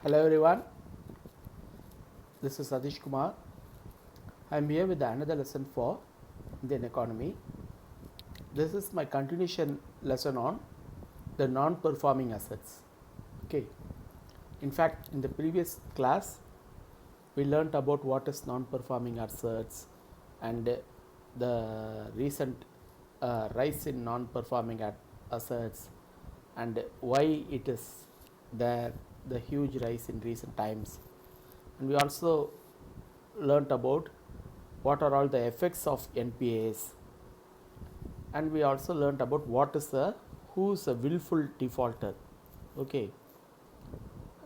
Hello everyone, this is Satish Kumar. I am here with another lesson for Indian economy. This is my continuation lesson on the non-performing assets. Okay. In fact, in the previous class, we learnt about what is non-performing assets and the recent rise in non-performing assets and why it is there, the huge rise in recent times. And we also learnt about what are all the effects of NPAs, and we also learnt about who is a willful defaulter. Okay.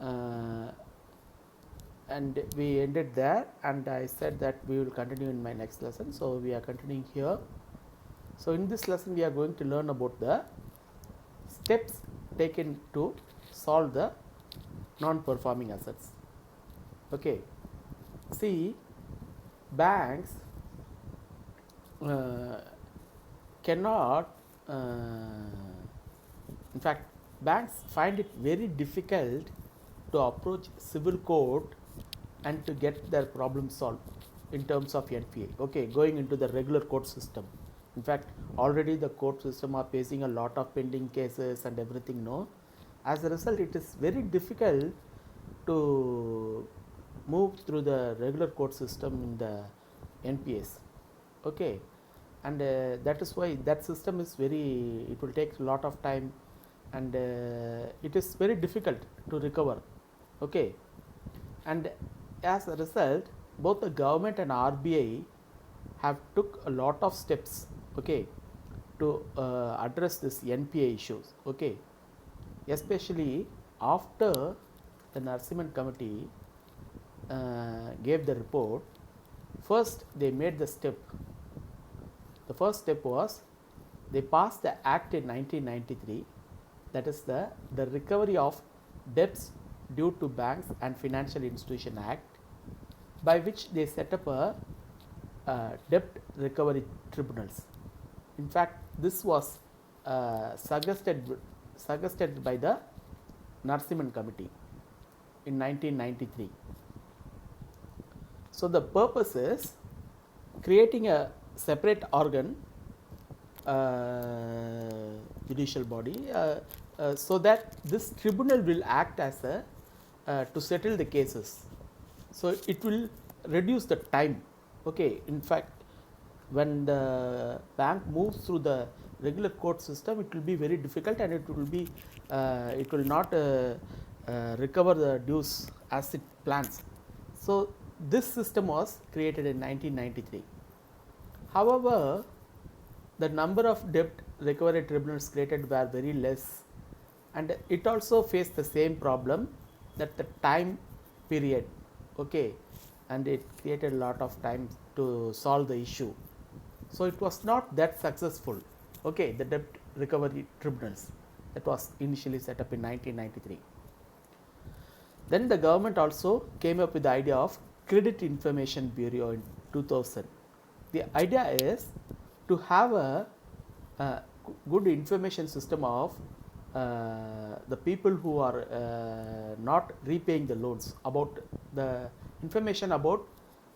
uh, and we ended there, and I said that we will continue in my next lesson, so we are continuing here. So in this lesson we are going to learn about the steps taken to solve the non-performing assets. Okay. See, banks uh, cannot in fact, banks find it very difficult to approach civil court and to get their problem solved in terms of NPA. Okay, going into the regular court system. In fact, already the court system are facing a lot of pending cases and everything. No, as a result, it is very difficult to move through the regular court system in the NPAs. Okay, and that is why that system is very, it will take a lot of time, and it is very difficult to recover. Okay, and as a result, both the government and RBI have took a lot of steps, okay, to address this NPA issues. Okay, especially after the Narasimhan committee gave the report. First they made the step. The first step was they passed the act in 1993, that is the Recovery of Debts Due to Banks and Financial Institution Act, by which they set up a debt recovery tribunals. In fact, this was suggested by the Narasimhan committee in 1993. So the purpose is creating a separate organ, judicial body, so that this tribunal will act as a to settle the cases. So it will reduce the time. Okay, in fact, when the bank moves through the regular court system, it will be very difficult, and it will not recover the dues as it plans. So this system was created in 1993. However, the number of debt recovery tribunals created were very less, and it also faced the same problem, that the time period. Okay, and it created a lot of time to solve the issue. So it was not that successful. Okay, the debt recovery tribunals that was initially set up in 1993. Then the government also came up with the idea of Credit Information Bureau in 2000. The idea is to have a good information system of the people who are not repaying the loans, about the information about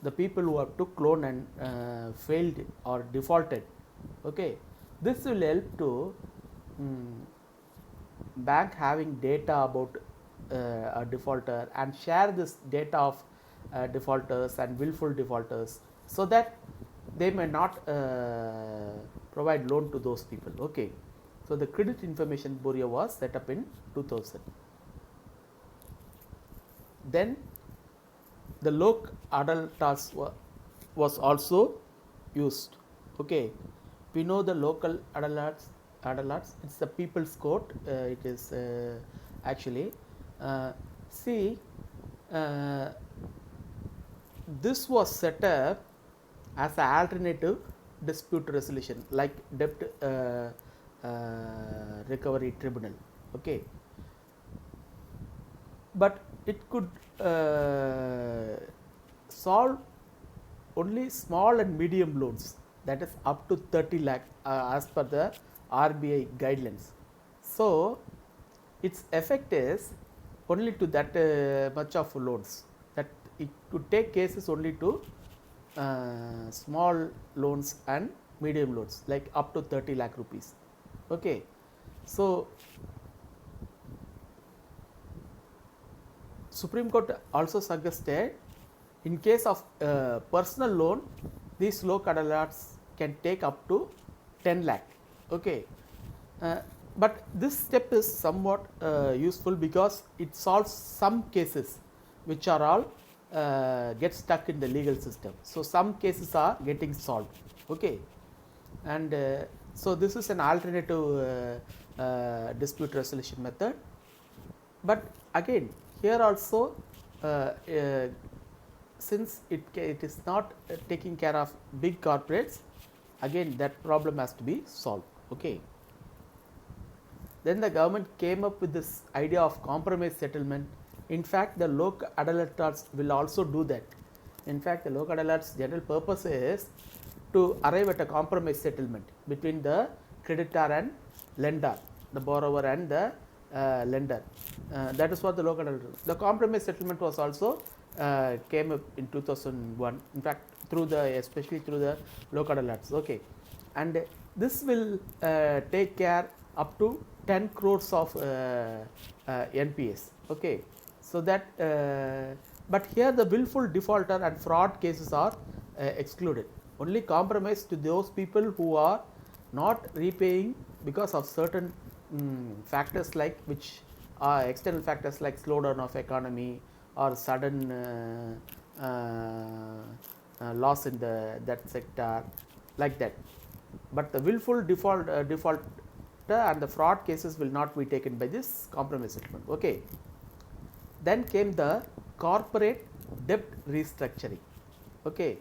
the people who have took loan and failed or defaulted. Okay, this will help to bank having data about a defaulter and share this data of defaulters and willful defaulters, so that they may not provide loan to those people. Okay, so the Credit Information Bureau was set up in 2000. Then the Lok Adalats was also used. Okay, we know the local adalats, it's the people's court. It is actually see, this was set up as an alternative dispute resolution, like debt recovery tribunal. Okay, but it could solve only small and medium loans, that is up to 30 lakh as per the RBI guidelines. So its effect is only to that much of loans, that it could take cases only to small loans and medium loans like up to 30 lakh rupees. Okay. So, Supreme Court also suggested in case of personal loan, these loc adalats can take up to 10 lakh. Okay. But this step is somewhat useful because it solves some cases which are all get stuck in the legal system. So, some cases are getting solved. Okay. And so, this is an alternative dispute resolution method. But again, here also since it is not taking care of big corporates, again that problem has to be solved. Okay. Then the government came up with this idea of compromise settlement. In fact, the loc adalats will also do that. In fact, the loc adalats general purpose is to arrive at a compromise settlement between the creditor and lender, the borrower and the lender. That is what the loc adalats do. The compromise settlement was also came up in 2001. In fact, through the especially through the loc adalats. Okay, and this will take care up to 10 crores of NPS. Okay, so that but here the willful defaulter and fraud cases are excluded. Only compromise to those people who are not repaying because of certain factors like which are external factors like slowdown of economy or sudden loss in that sector, like that. But the willful defaulter and the fraud cases will not be taken by this compromise settlement. Okay. Then came the corporate debt restructuring. Okay.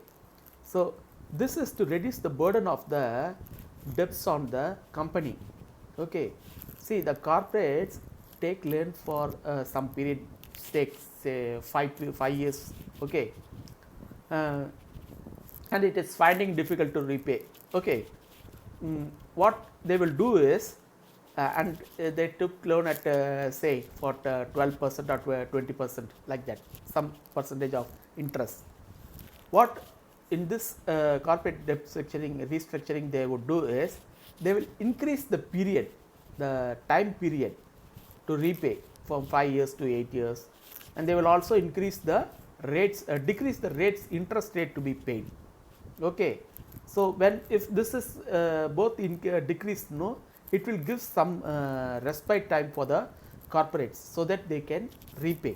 So, this is to reduce the burden of the debts on the company. Okay. See, the corporates take loan for some period, takes say 5 years. Okay. And it is finding difficult to repay. Okay. What they will do is and they took loan at say for 12% or 20%, like that, some percentage of interest. What in this corporate debt restructuring they would do is they will increase the period, the time period to repay from 5 years to 8 years, and they will also increase the rates, decrease the rates, interest rate to be paid. Okay. So, when if this is both decreased, no, it will give some respite time for the corporates so that they can repay.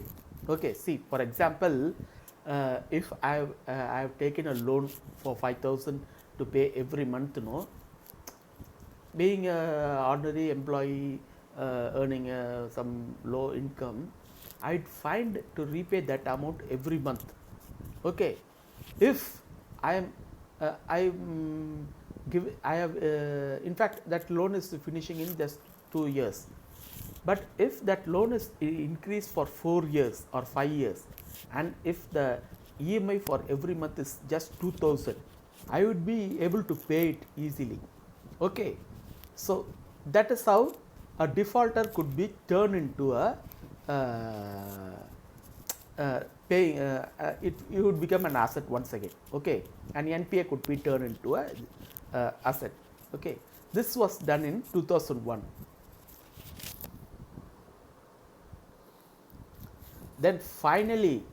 Okay. See, for example, if I have taken a loan for 5,000 to pay every month, no, being a ordinary employee earning some low income, I would find to repay that amount every month. Okay. If I am in fact that loan is finishing in just 2 years, but if that loan is increased for 4 years or 5 years, and if the EMI for every month is just 2,000, I would be able to pay it easily. Okay. So, that is how a defaulter could be turned into a paying it would become an asset once again. Okay. And NPA could be turned into a asset. Okay. This was done in 2001. Then finally,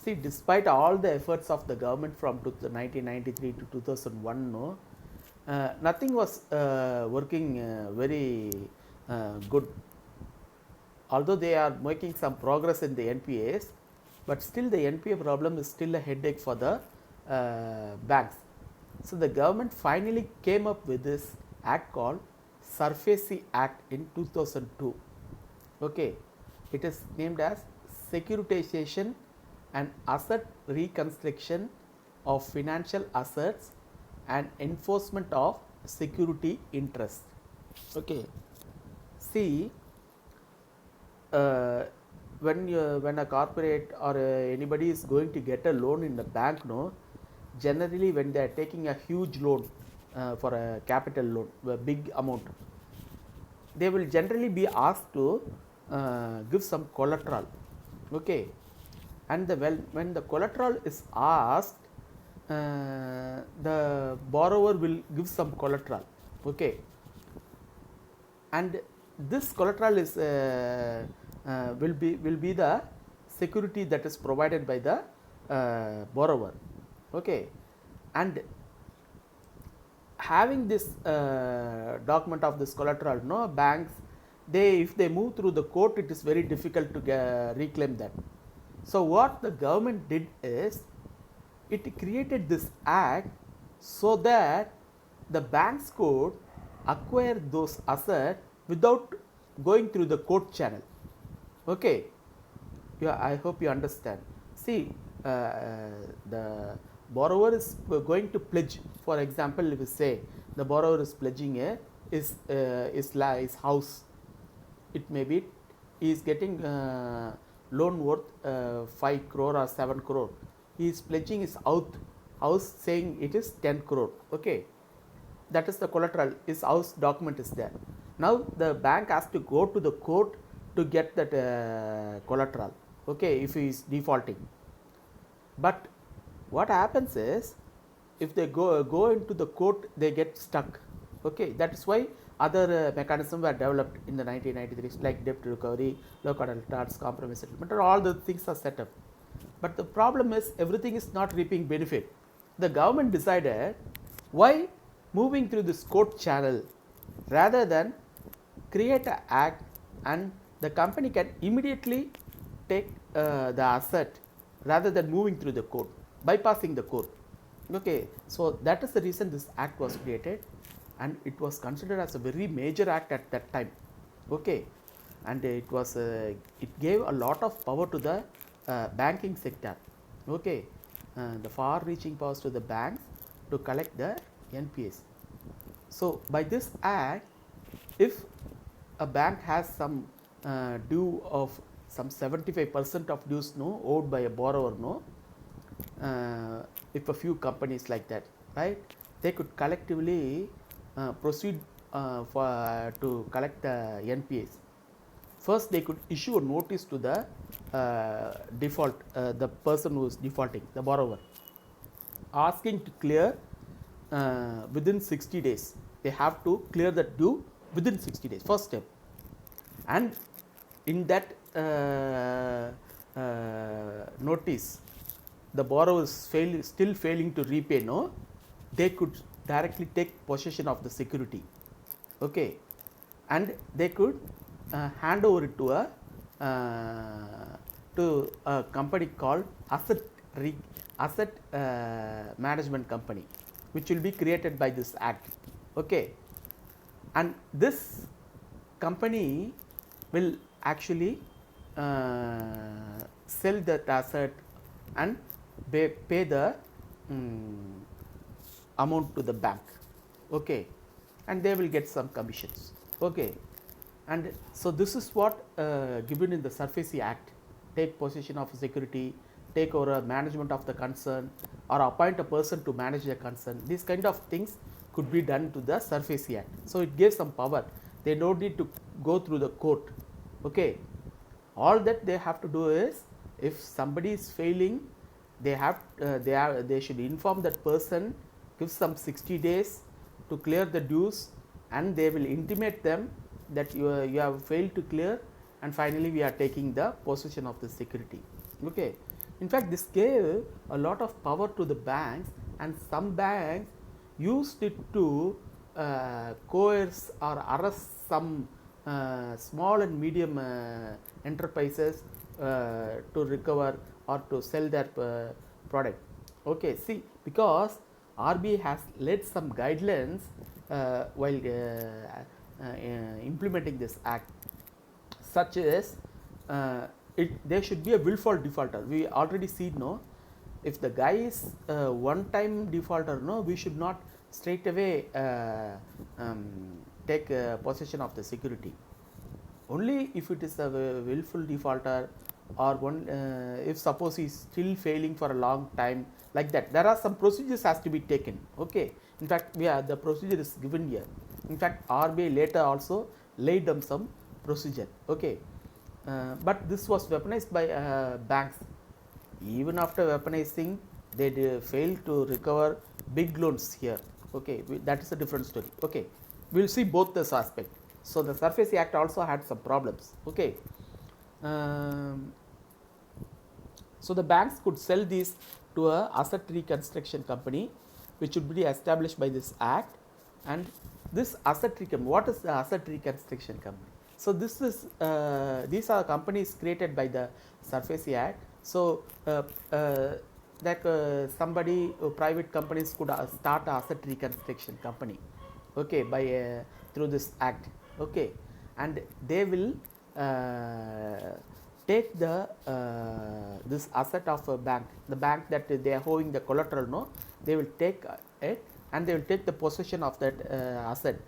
see, despite all the efforts of the government from 1993 to 2001, no, nothing was working very good. Although they are making some progress in the NPAs, but still the NPA problem is still a headache for the banks. So, the government finally came up with this act called SARFAESI Act in 2002. Okay. It is named as Securitization and Asset Reconstruction of Financial Assets and Enforcement of Security Interest. Okay. See, when a corporate or anybody is going to get a loan in the bank, no, generally when they are taking a huge loan for a capital loan, a big amount, they will generally be asked to give some collateral, okay, and when the collateral is asked, the borrower will give some collateral, okay, and this collateral is will be the security that is provided by the borrower, okay, and having this document of this collateral, no banks, they if they move through the court, it is very difficult to reclaim that. So what the government did is, it created this act so that the banks could acquire those assets without going through the court channel, okay. Yeah, I hope you understand. See, the borrower is going to pledge. For example, if we say the borrower is pledging his house, it may be he is getting loan worth 5 crore or 7 crore. He is pledging his house saying it is 10 crore. Okay, that is the collateral. His house document is there. Now the bank has to go to the court to get that collateral. Okay, if he is defaulting. But what happens is, if they go into the court, they get stuck. Okay, that is why other mechanisms were developed in the 1993, like debt recovery, local adults, compromise settlement, or all the things are set up. But the problem is, everything is not reaping benefit. The government decided, why moving through this court channel, rather than create an act and the company can immediately take the asset rather than moving through the court, bypassing the court. Okay, so that is the reason this act was created, and it was considered as a very major act at that time. Okay, and it was it gave a lot of power to the banking sector. Okay, the far-reaching powers to the banks to collect the NPAs. So by this act, if a bank has some due of some 75% of dues owed by a borrower, if a few companies like that, right, they could collectively proceed to collect the NPAs. First, they could issue a notice to the the person who is defaulting, the borrower, asking to clear within 60 days. They have to clear the due within 60 days, first step. And in that notice, the borrower is still failing to repay, they could directly take possession of the security. Okay, and they could hand over it to a company called asset management company, which will be created by this act. Okay, and this company will actually sell that asset and pay the amount to the bank. Okay, and they will get some commissions. Okay, and so this is what given in the SARFAESI Act: take possession of security, take over management of the concern, or appoint a person to manage the concern. These kind of things could be done to the SARFAESI Act. So it gives some power. They don't need to go through the court. Okay, all that they have to do is, if somebody is failing, they should inform that person, give some 60 days to clear the dues, and they will intimate them that you have failed to clear, and finally we are taking the possession of the security. Okay, in fact, this gave a lot of power to the banks, and some banks used it to coerce or arrest some small and medium enterprises to recover or to sell their product. Okay, see, because RBI has laid some guidelines while implementing this act, such as there should be a willful defaulter. We already see, if the guy is one time defaulter, we should not straight away take possession of the security. Only if it is a willful defaulter, or one if suppose he is still failing for a long time, like that, there are some procedures has to be taken. Okay, in fact, the procedure is given here. In fact, RBI later also laid down some procedure. Okay, but this was weaponized by banks. Even after weaponizing, they failed to recover big loans here. Okay, that is a different story. Okay, we will see both this aspect. So the SARFAESI Act also had some problems. Okay, so the banks could sell these to a asset reconstruction company, which would be established by this act. And this asset what is the asset reconstruction company? So this is these are companies created by the SARFAESI Act. So like somebody private companies could start a asset reconstruction company, okay, by through this act, okay, and they will take the this asset of a bank, the bank that they are holding the collateral, no, they will take it and they will take the possession of that asset,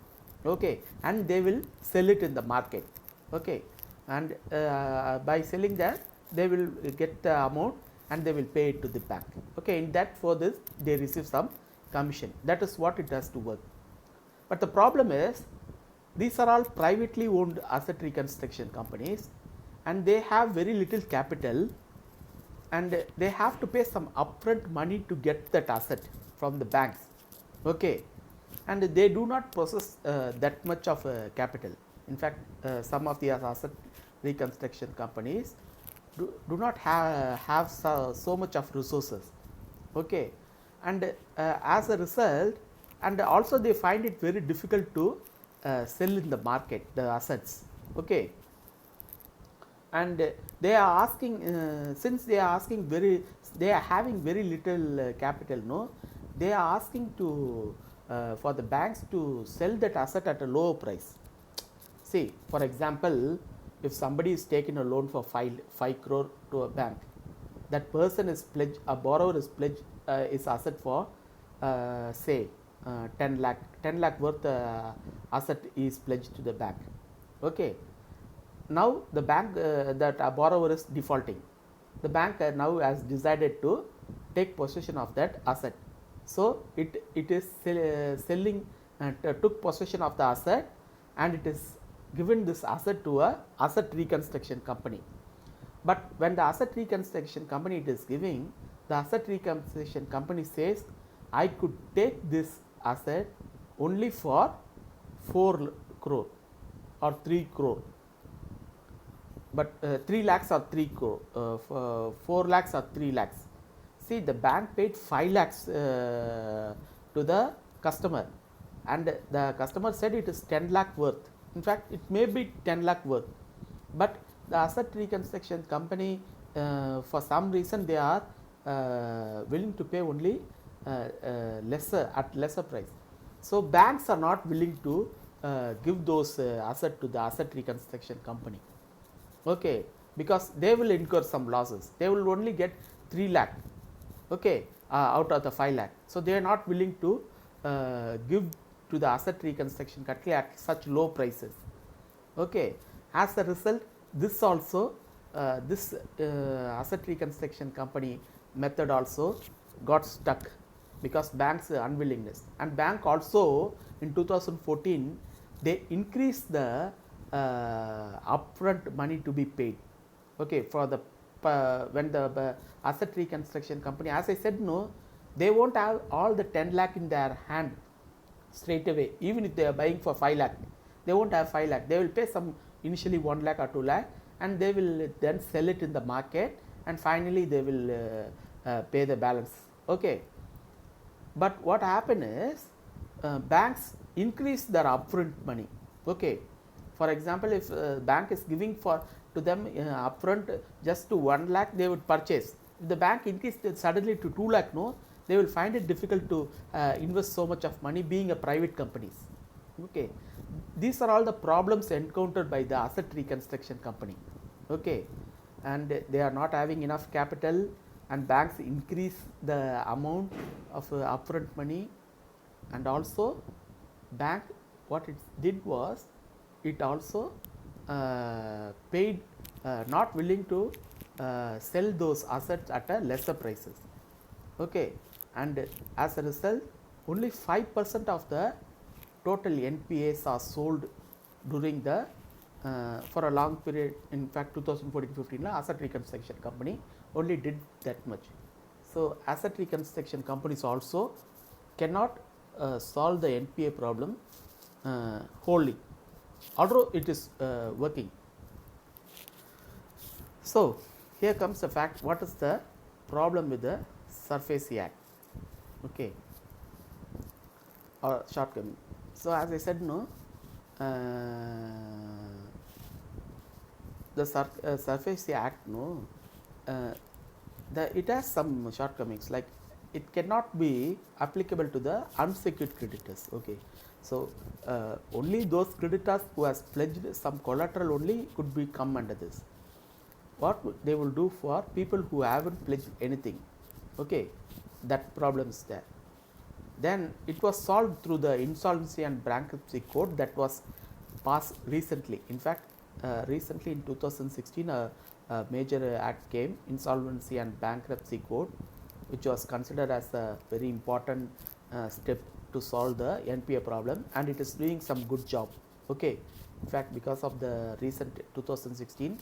okay, and they will sell it in the market, okay, and by selling that they will get the amount and they will pay it to the bank, okay. In that, for this they receive some commission. That is what it has to work. But the problem is, these are all privately owned asset reconstruction companies, and they have very little capital, and they have to pay some upfront money to get that asset from the banks, okay, and they do not possess that much of capital. In fact, some of the asset reconstruction companies do not have so much of resources, okay, and as a result, and also they find it very difficult to sell in the market the assets, okay, and they are asking since they are asking they are having very little capital, no, they are asking to for the banks to sell that asset at a lower price. See, for example, if somebody is taking a loan for 5 crore to a bank, that person is pledged, a borrower is pledged his asset for say 10 lakh worth asset is pledged to the bank, okay. Now the bank that a borrower is defaulting, the bank now has decided to take possession of that asset. So it is selling took possession of the asset, and it is given this asset to a asset reconstruction company. But when the asset reconstruction company it is giving, the asset reconstruction company says, I could take this asset only for 4 crore or 3 crore, but 3 lakhs or 3 crore, 4 lakhs or 3 lakhs. See, the bank paid 5 lakhs to the customer, and the customer said it is 10 lakh worth. In fact, it may be 10 lakh worth, but the asset reconstruction company for some reason they are willing to pay only lesser price. So banks are not willing to give those asset to the asset reconstruction company, okay, because they will incur some losses. They will only get 3 lakh, okay, out of the 5 lakh. So they are not willing to give to the asset reconstruction company at such low prices, okay. As a result, this also this asset reconstruction company method also got stuck because banks unwillingness, and bank also in 2014 they increased the upfront money to be paid, okay, for the when the asset reconstruction company, as I said, no, they won't have all the 10 lakh in their hand straight away. Even if they are buying for 5 lakh, they won't have 5 lakh. They will pay some initially 1 lakh or 2 lakh, and they will then sell it in the market, and finally they will pay the balance, okay. But what happened is banks increase their upfront money, okay. For example, if bank is giving for to them upfront just to 1 lakh, they would purchase. If the bank increased it suddenly to 2 lakh, no, they will find it difficult to invest so much of money, being a private companies, okay. These are all the problems encountered by the asset reconstruction company, okay, and they are not having enough capital, and banks increase the amount of upfront money, and also bank what it did was it also paid not willing to sell those assets at a lesser prices, okay, and as a result only 5% of the total NPAs are sold during the for a long period. In fact, 2014-15 asset reconstruction company only did that much. So asset reconstruction companies also cannot solve the NPA problem wholly, although it is working. So here comes the fact, what is the problem with the SARFAESI Act, okay, or shortcoming. So as I said, no, the SARFAESI Act, no, it has some shortcomings, like it cannot be applicable to the unsecured creditors, okay. So only those creditors who has pledged some collateral only could be come under this. What they will do for people who haven't pledged anything, okay, that problem is there. Then it was solved through the Insolvency and Bankruptcy Code that was passed recently. In fact, recently in 2016 a major act came, Insolvency and Bankruptcy Code, which was considered as a very important step to solve the NPA problem, and it is doing some good job, okay. In fact, because of the recent 2016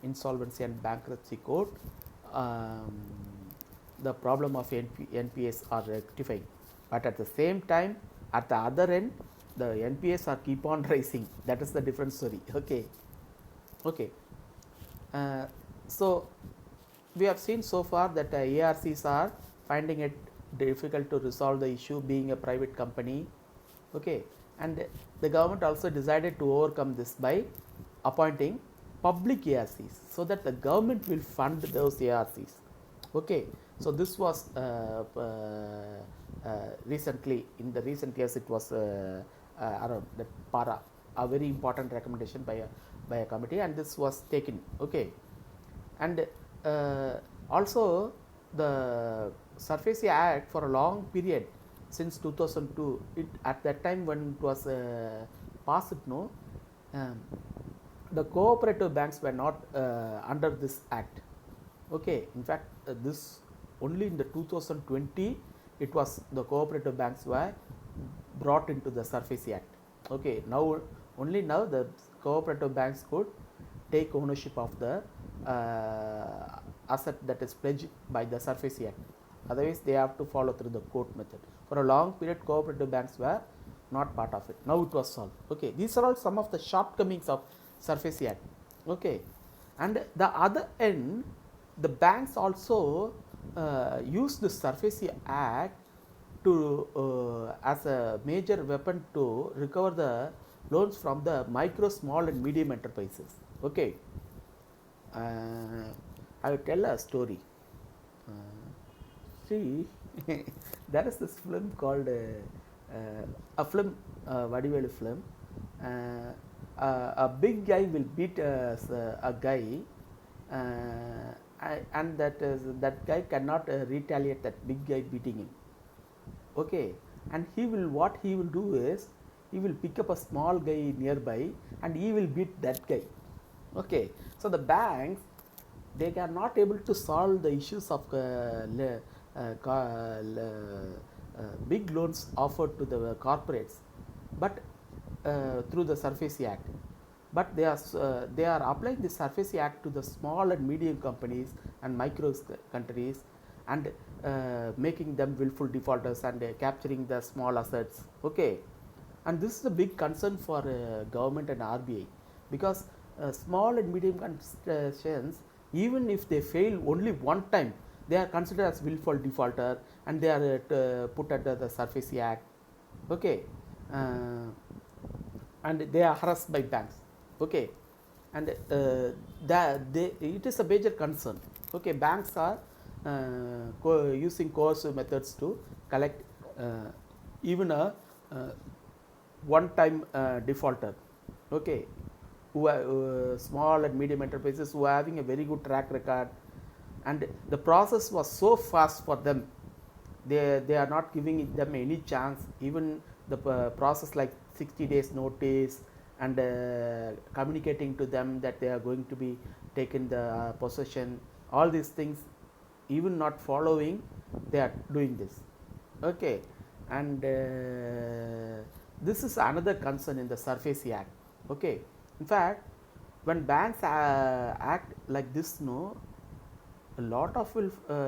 Insolvency and Bankruptcy Code, the problem of NPAs are rectifying. But at the same time, at the other end, the NPAs are keep on rising. That is the different story, okay. Okay. So we have seen so far that ARCs are finding it difficult to resolve the issue, being a private company, okay, and the government also decided to overcome this by appointing public ARCs, so that the government will fund those ARCs, okay. So this was recently, in the recent years, it was around the PARA, a very important recommendation by a committee, and this was taken, okay. And also the SARFAESI Act for a long period, since 2002, at that time when it was passed, no, the cooperative banks were not under this act, okay. In fact, this only in the 2020 it was the cooperative banks were brought into the SARFAESI Act, okay. Now only now the cooperative banks could take ownership of the asset that is pledged by the SARFAESI Act. Otherwise, they have to follow through the court method. For a long period, cooperative banks were not part of it. Now it was solved. Okay, these are all some of the shortcomings of SARFAESI Act. Okay, and the other end, the banks also use the SARFAESI Act to as a major weapon to recover the loans from the micro, small, and medium enterprises. Okay. I will tell a story. See, there is this film called a film, Vadivelu film. A big guy will beat a guy, and that guy cannot retaliate that big guy beating him. Okay, and what he will do is, he will pick up a small guy nearby and he will beat that guy. Okay, so the banks, they are not able to solve the issues of big loans offered to the corporates, but through the SARFAESI Act. But they are applying the SARFAESI Act to the small and medium companies and micro countries, and making them willful defaulters and capturing the small assets. Okay, and this is a big concern for government and RBI, because small and medium institutions, even if they fail only one time, they are considered as willful defaulter, and they are put under the SARFAESI Act. Okay, and they are harassed by banks. Okay, and it is a major concern. Okay, banks are using coercive methods to collect even a one-time defaulter. Okay, who are small and medium enterprises who are having a very good track record, and the process was so fast for them. They are not giving them any chance. Even the process like 60 days notice, and communicating to them that they are going to be taken the possession, all these things, even not following, they are doing this. Okay, and this is another concern in the SARFAESI Act. Okay, in fact, when banks act like this, no, a lot of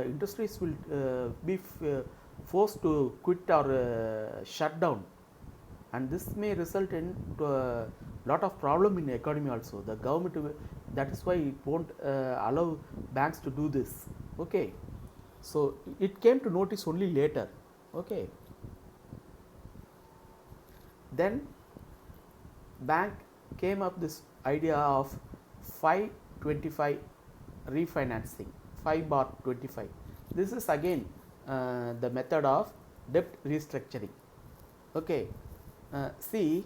industries will be forced to quit or shut down, and this may result in a lot of problem in the economy also. The government that is why it won't allow banks to do this. Okay, so it came to notice only later. Okay, then bank came up this idea of 525 refinancing, 5 bar 25. This is again the method of debt restructuring. Okay, see,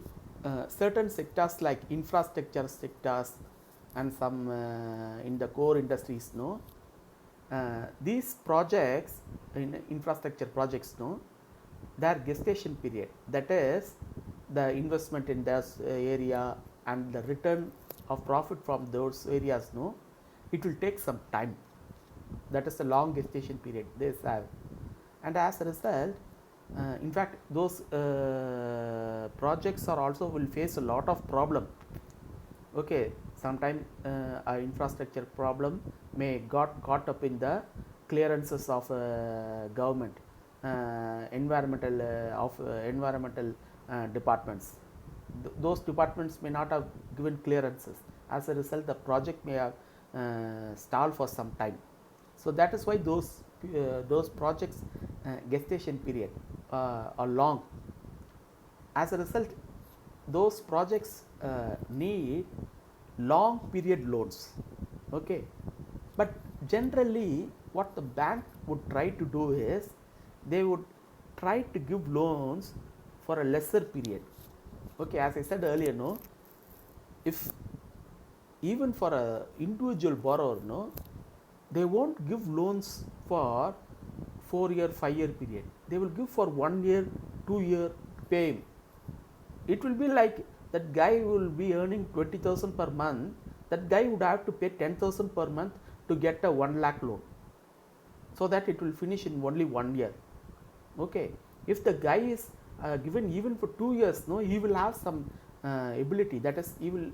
certain sectors like infrastructure sectors and some in the core industries, no, these projects in infrastructure projects, no, their gestation period, that is the investment in this area and the return of profit from those areas, no, it will take some time. That is a long gestation period they have, and as a result, in fact those projects are also will face a lot of problem. Okay, sometimes infrastructure problem may got caught up in the clearances of government, environmental environmental departments. Those departments may not have given clearances. As a result, the project may have stalled for some time. So that is why those projects gestation period are long. As a result, those projects need long period loans. Okay, but generally what the bank would try to do is they would try to give loans for a lesser period. Okay, as I said earlier, no, if even for a individual borrower, no, they won't give loans for 4-year, 5-year period. They will give for 1 year, 2 year, pay him. It will be like that guy will be earning 20,000 per month. That guy would have to pay 10,000 per month to get a 1 lakh loan, so that it will finish in only 1 year. Okay, if the guy is given even for 2 years, no, he will have some ability, that is he will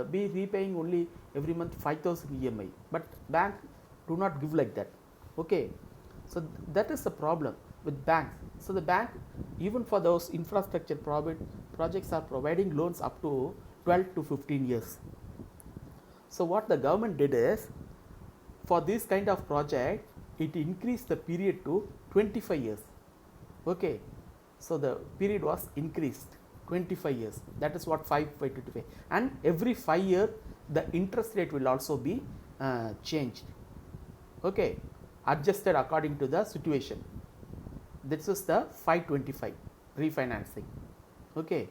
be repaying only every month 5,000 EMI, but bank do not give like that. Okay, so that is the problem with banks. So the bank, even for those infrastructure projects, are providing loans up to 12 to 15 years. So what the government did is, for this kind of project, it increased the period to 25 years. Okay, so the period was increased 25 years. That is what 5 by 25, and every 5 year the interest rate will also be changed. Okay, adjusted according to the situation. This is the 525 refinancing. Okay,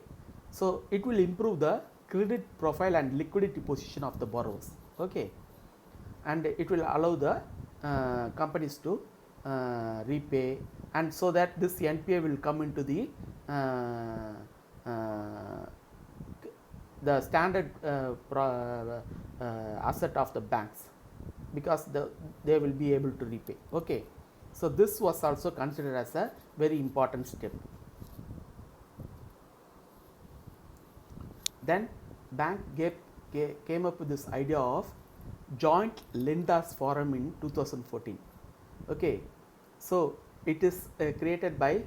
so it will improve the credit profile and liquidity position of the borrowers. Okay, and it will allow the companies to repay, and so that this NPA will come into the standard asset of the banks, because they will be able to repay. Okay, so this was also considered as a very important step. Then bank came up with this idea of joint lenders forum in 2014. Okay, so it is created by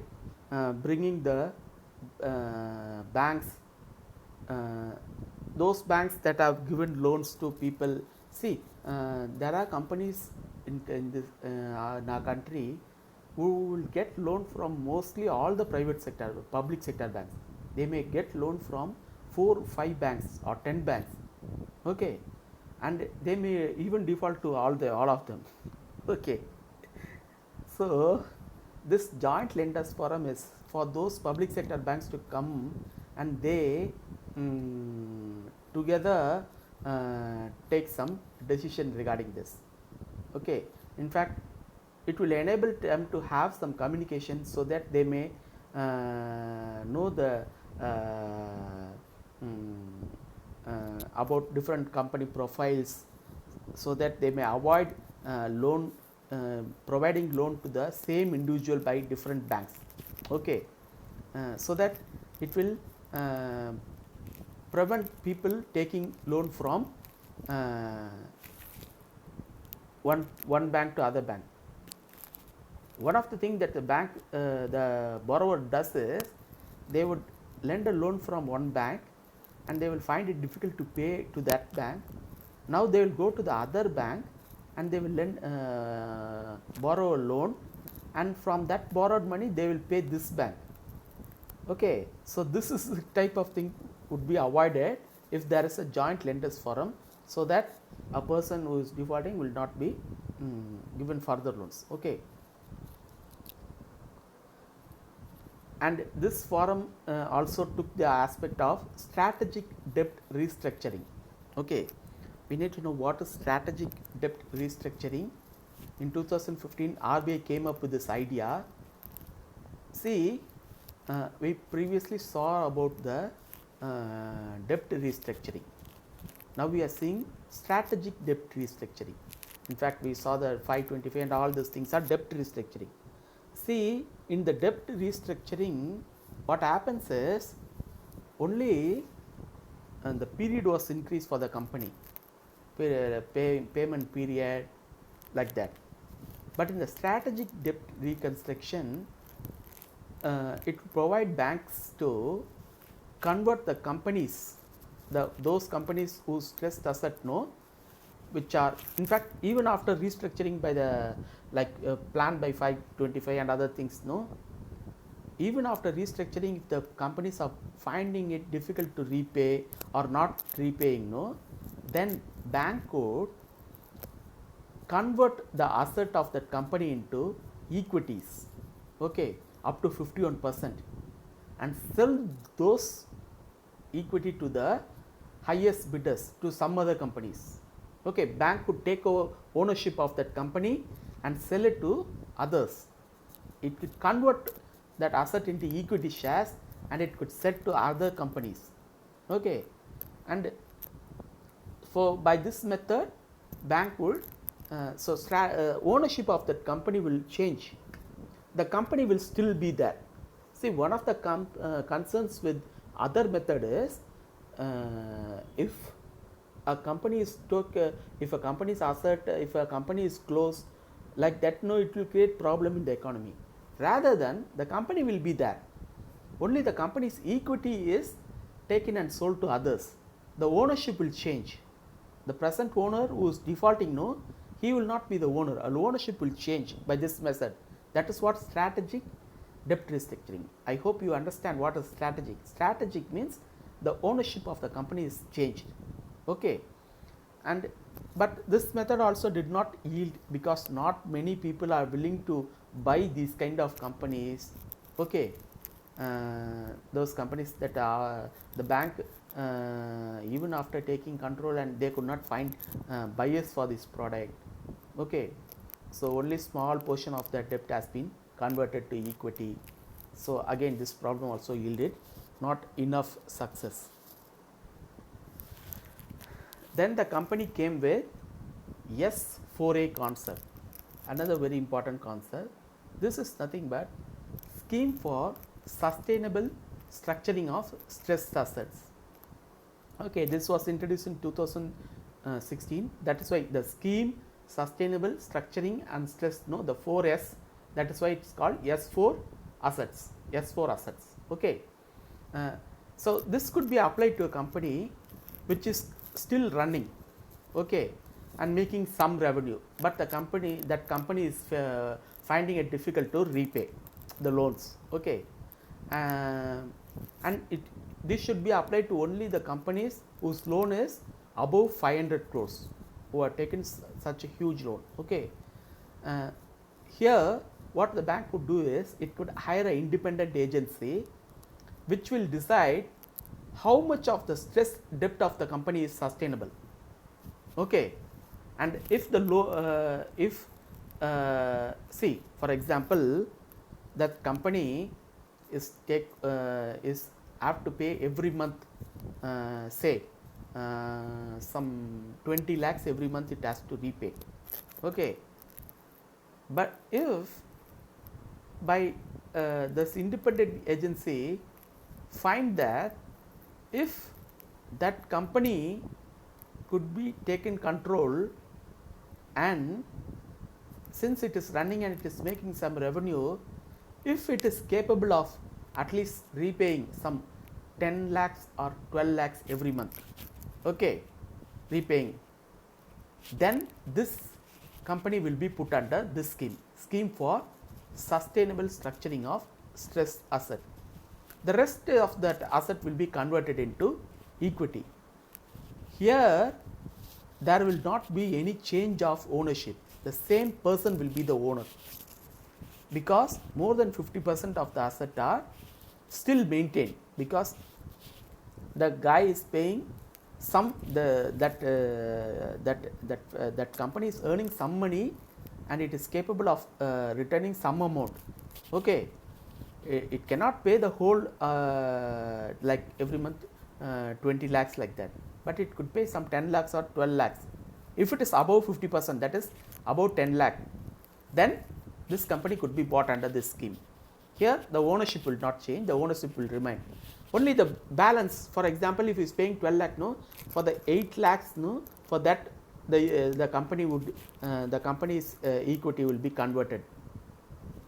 bringing the banks, those banks that have given loans to people. See, there are companies in this in our country who will get loan from mostly all the private sector, public sector banks. They may get loan from 4, 5 banks or 10 banks. Okay, and they may even default to all of them. Okay, so this joint lenders forum is for those public sector banks to come and they together take some decision regarding this. Okay, in fact it will enable them to have some communication, so that they may know the about different company profiles, so that they may avoid loan providing loan to the same individual by different banks. Okay, so that it will prevent people taking loan from uh, one bank to other bank. One of the things that the borrower does is they would lend a loan from one bank and they will find it difficult to pay to that bank. Now they will go to the other bank and they will borrow a loan, and from that borrowed money they will pay this bank. Okay, so this is the type of thing would be avoided if there is a joint lenders forum, so that a person who is defaulting will not be given further loans. Okay. And this forum also took the aspect of strategic debt restructuring. Okay, we need to know what is strategic debt restructuring. In 2015, RBI came up with this idea. See, we previously saw about the debt restructuring. Now we are seeing strategic debt restructuring. In fact, we saw the 525 and all these things are debt restructuring. See, in the debt restructuring, what happens is only the period was increased for the company, payment period, like that. But in the strategic debt reconstruction, it will provide banks to convert the companies, those companies whose stressed asset which are in fact even after restructuring by the planned by 525 and other things, even after restructuring, if the companies are finding it difficult to repay or not repaying, then bank could convert the asset of that company into equities, okay, up to 51%, and sell those equity to the highest bidders, to some other companies. Okay, bank could take over ownership of that company and sell it to others. It could convert that asset into equity shares and it could sell to other companies. Okay, and by this method, bank would ownership of that company will change. The company will still be there. See, one of the concerns with other method is if a company is if a company's asset, if a company is closed like that, it will create problem in the economy. Rather than the company will be there, only the company's equity is taken and sold to others. The ownership will change. The present owner who is defaulting, he will not be the owner. Ownership will change by this method. That is what strategic debt restructuring. I hope you understand what is strategic. Strategic means the ownership of the company is changed. Okay, but this method also did not yield because not many people are willing to buy these kind of companies. Okay, those companies that are the bank even after taking control and they could not find buyers for this product. Okay, so only small portion of that debt has been converted to equity. So again, this problem also yielded not enough success. Then the company came with S4A concept, another very important concept. This is nothing but scheme for sustainable structuring of stressed assets. Okay, this was introduced in 2016. That is why the scheme, sustainable, structuring and stress, the 4S, that is why it's called S4 assets, S4 assets. Okay, so this could be applied to a company which is still running, okay, and making some revenue, but that company is finding it difficult to repay the loans. Okay, and this should be applied to only the companies whose loan is above 500 crores, who are taken such a huge loan. Okay, here what the bank could do is it could hire an independent agency which will decide how much of the stress debt of the company is sustainable. Okay, and if the see, for example, that company is have to pay every month, say some 20 lakhs every month it has to repay. Okay, but if by this independent agency find that if that company could be taken control, and since it is running and it is making some revenue, if it is capable of at least repaying some 10 lakhs or 12 lakhs every month, okay, repaying, then this company will be put under this scheme for sustainable structuring of stressed asset. The rest of that asset will be converted into equity. Here there will not be any change of ownership. The same person will be the owner, because more than 50% of the asset are still maintained, because the guy is paying some, that company is earning some money and it is capable of returning some amount. Okay, it cannot pay the whole like every month 20 lakhs like that, but it could pay some 10 lakhs or 12 lakhs. If it is above 50%, that is above 10 lakh, then this company could be bought under this scheme. Here the ownership will not change, the ownership will remain. Only the balance, for example, if he is paying 12 lakh, no, for the 8 lakhs, no, for that the company would the company's equity will be converted.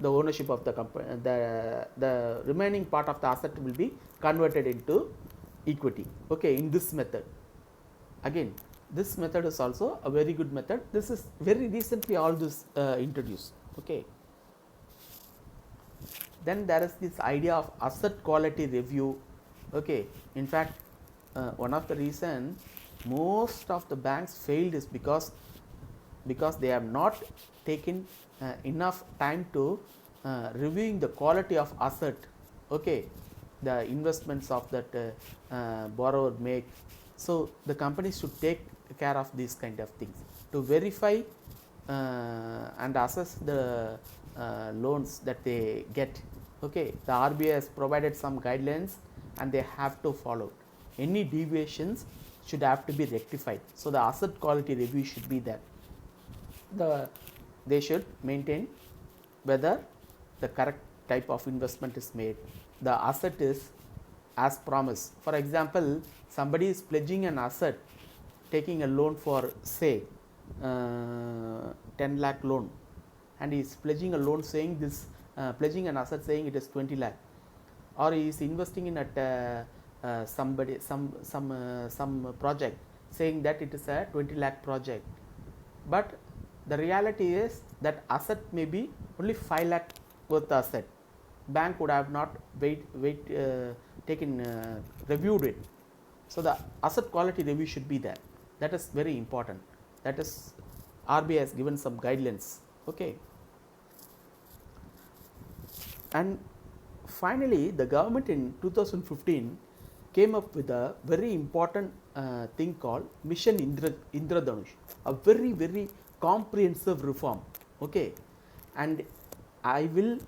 The ownership of the company, the remaining part of the asset will be converted into equity. Okay, in this method. Again, this method is also a very good method. This is very recently all this introduced. Okay. Then there is this idea of asset quality review. Okay, in fact, one of the reason most of the banks failed is because they have not taken enough time to reviewing the quality of asset. Okay, the investments of that borrower make. So the company should take care of these kind of things to verify and assess the loans that they get. Okay, the RBI has provided some guidelines and they have to follow. Any deviations should have to be rectified. So the asset quality review should be there. They should maintain whether the correct type of investment is made, the asset is as promised. For example, somebody is pledging an asset, taking a loan for say 10 lakh loan, and he is pledging a loan saying this, pledging an asset saying it is 20 lakh, or he is investing in at somebody some project saying that it is a 20 lakh project, but the reality is that asset may be only 5 lakh worth asset. Bank would have not reviewed it. So the asset quality review should be there. That is very important. That is, RBI has given some guidelines. Okay. And finally, the government in 2015 came up with a very important thing called Mission Indradhanush, a very, very comprehensive reform. Okay, and I will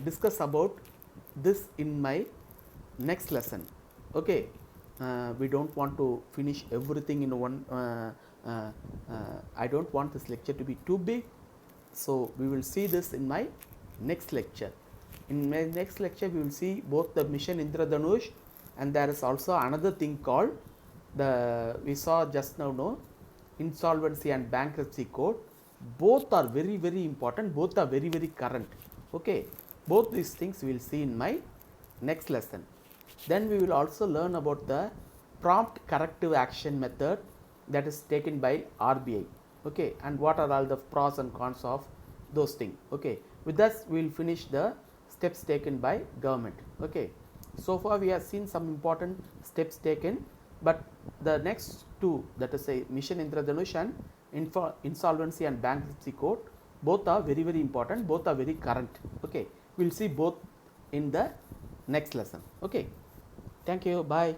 discuss about this in my next lesson. Okay, we don't want to finish everything in one. I don't want this lecture to be too big, so we will see this in my next lecture. In my next lecture, we will see both the Mission Indradhanush, and there is also another thing called we saw just now, no, Insolvency and Bankruptcy Code. Both are very, very important. Both are very, very current. Okay, both these things we will see in my next lesson. Then we will also learn about the prompt corrective action method that is taken by RBI. Okay, and what are all the pros and cons of those things. Okay, with this we will finish the steps taken by government. Okay, so far we have seen some important steps taken, but the next two, that is a Mission Indradhanush and Insolvency and Bankruptcy Code, both are very, very important, both are very current. Okay, we will see both in the next lesson. Okay, thank you, bye.